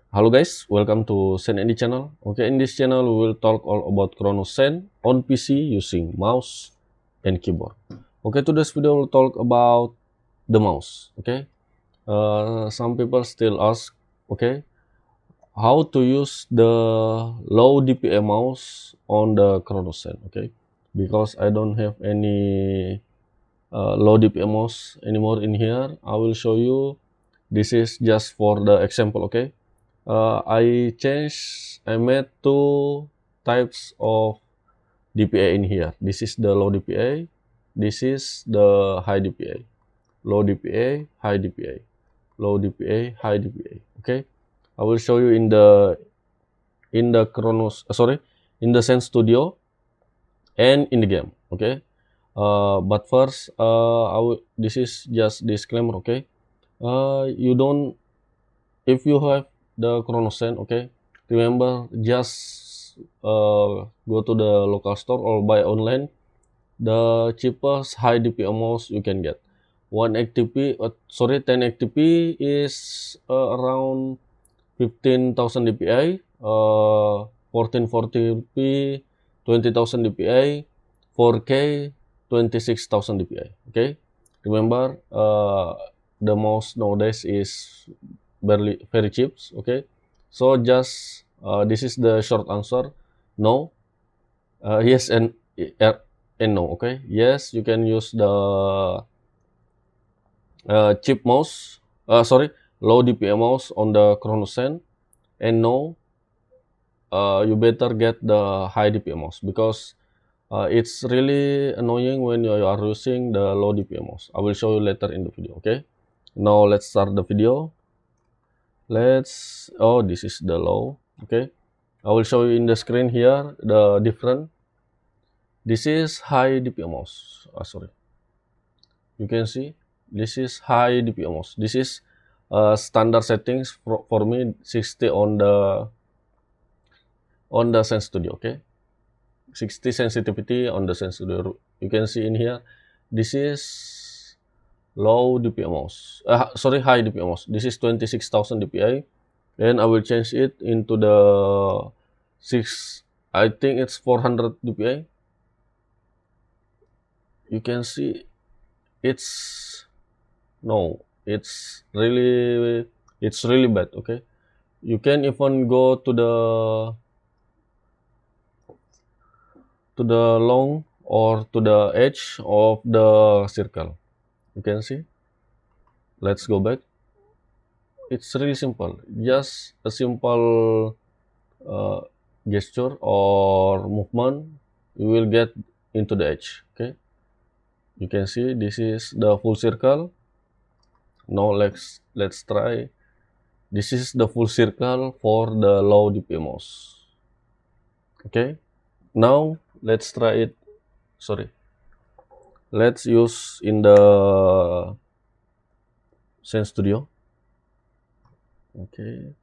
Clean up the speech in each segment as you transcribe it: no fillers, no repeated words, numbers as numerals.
Hello guys, welcome to Zen Andy channel. Okay, in this channel we will talk all about Cronus Zen on PC using mouse and keyboard. Okay, today's video will talk about the mouse. Okay, some people still ask, okay, how to use the low DPI mouse on the Cronus Zen. Okay, because I don't have any low DPI mouse anymore in here. I will show you. This is just for the example. Okay. I made two types of DPI in here. This is the low DPI. This is the high DPI. Low DPI, high DPI. Low DPI, high DPI. Okay. I will show you in the in the Zen Studio and in the game. Okay. But first, this is just disclaimer. Okay. You don't if you have the Cronus Zen, okay, remember just go to the local store or buy online the cheapest high DPI mouse you can get. 10 ATP is around 15,000 DPI, 1440p 20,000 DPI, 4K 26,000 DPI. Okay, remember the mouse nowadays is very cheap. Okay, so just this is the short answer: no, yes, and no. Okay, yes, you can use the cheap mouse, low DPI mouse on the Cronus Zen, and no, you better get the high DPI mouse because it's really annoying when you are using the low DPI mouse. I will show you later in the video. Okay, now let's start the video. This is the low. Okay, I will show you in the screen here the different. This is high DPI mouse. You can see this is high DPI mouse. This is standard settings for me 60 on the Zen Studio. Okay, 60 sensitivity on the Zen Studio. You can see in here. This is low DPI mouse. High DPI mouse. This is 26,000 DPI. Then I will change it into the 6, I think it's 400 dpi. You can see it's no, it's really bad. Okay, you can even go to the long or to the edge of the circle. You can see. Let's go back. It's really simple, just a simple uh, gesture or movement, you will get into the edge. Okay, you can see this is the full circle. Now let's try. This is the full circle for the low DPI mouse. Okay, now let's try it. Let's use in the Zen Studio. Okay,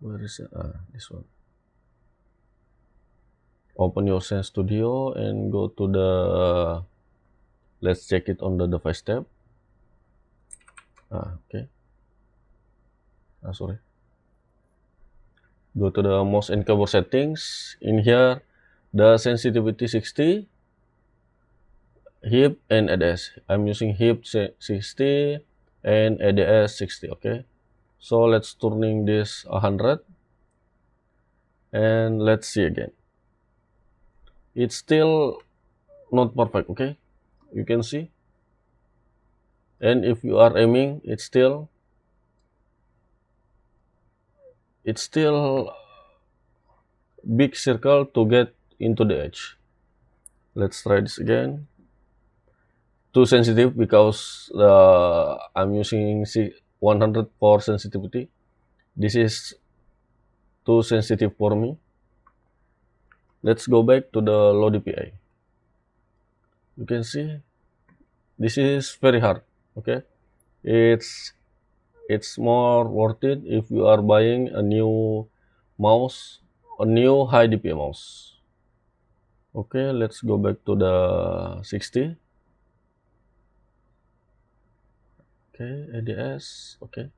where is it? This one. Open your Zen Studio and go to the, let's check it on the device tab. Okay. Go to the mouse and keyboard settings. In here, the sensitivity 60, hip and ADS. I'm using hip 60 and ADS 60. Okay. So let's turning this 100 and let's see again. It's still not perfect. Okay. You can see. And if you are aiming, it's still big circle to get into the edge. Let's try this again. Too sensitive because I'm using 100 for sensitivity. This is too sensitive for me. Let's go back to the low DPI. You can see this is very hard. Okay, it's more worth it if you are buying a new mouse, a new high DPI mouse. Okay, let's go back to the 60. Okay, ADS. Okay,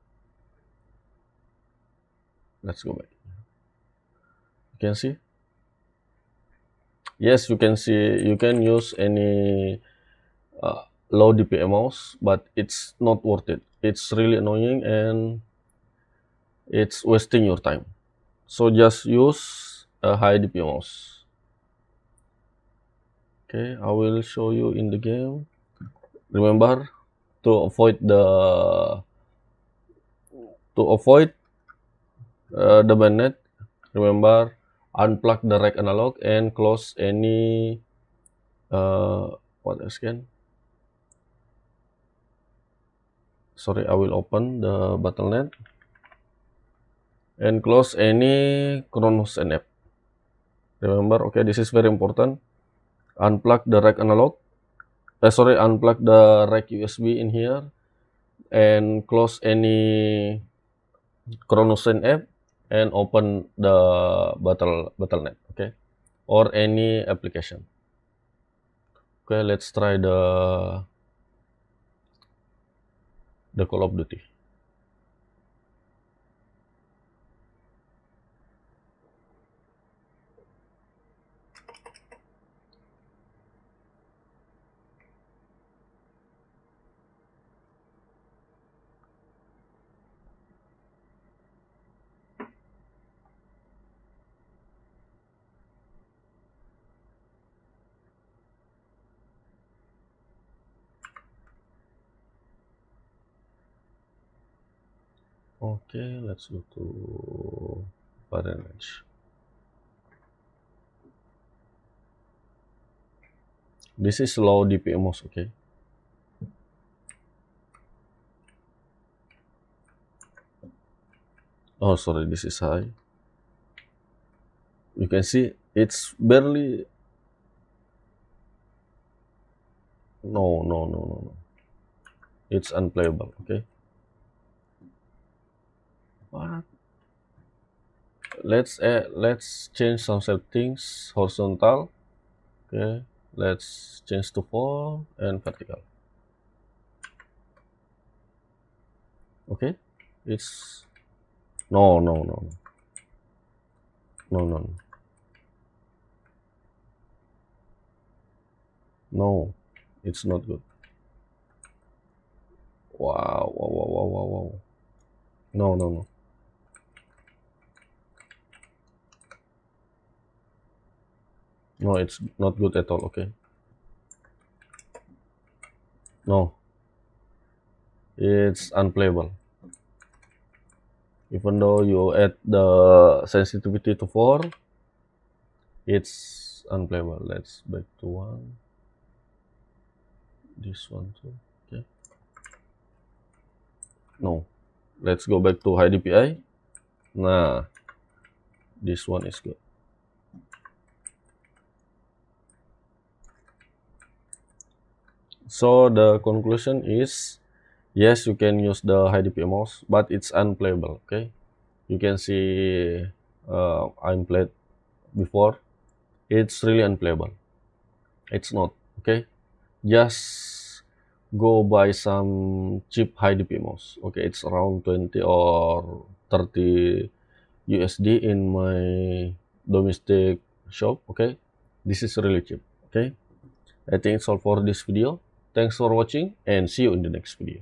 Let's go back. You can see. Yes, you can see. You can use any low DPI mouse, but it's not worth it. It's really annoying and it's wasting your time. So just use a high DPI mouse. Okay, I will show you in the game. Remember to avoid the bayonet. Remember, unplug the rack analog and close any what else again? Sorry, I will open the bottleneck and close any Cronus Zen app. Remember, okay, this is very important. Unplug the rack analog. Unplug the rack USB in here and close any Cronus Zen app and open the bottleneck, okay, or any application. Okay, let's try the Call of Duty. Okay, let's go to Parentage. This is low DPI mouse, okay. Oh, sorry, this is high. You can see it's barely. No. It's unplayable, okay. What? Let's change some settings. Horizontal, okay. Let's change to 4 and vertical. Okay, it's no. No, it's not good. Wow. No. No, it's not good at all, okay. No, it's unplayable. Even though you add the sensitivity to 4, it's unplayable. Let's back to 1. This one too, okay. No, let's go back to high DPI. Nah, this one is good. So the conclusion is, yes, you can use the high DPI mouse, but it's unplayable, okay. You can see I'm played before. It's really unplayable. It's not, okay. Just go buy some cheap high DPI mouse, okay. It's around 20 or 30 USD in my domestic shop, okay. This is really cheap, okay. I think it's all for this video. Thanks for watching and see you in the next video.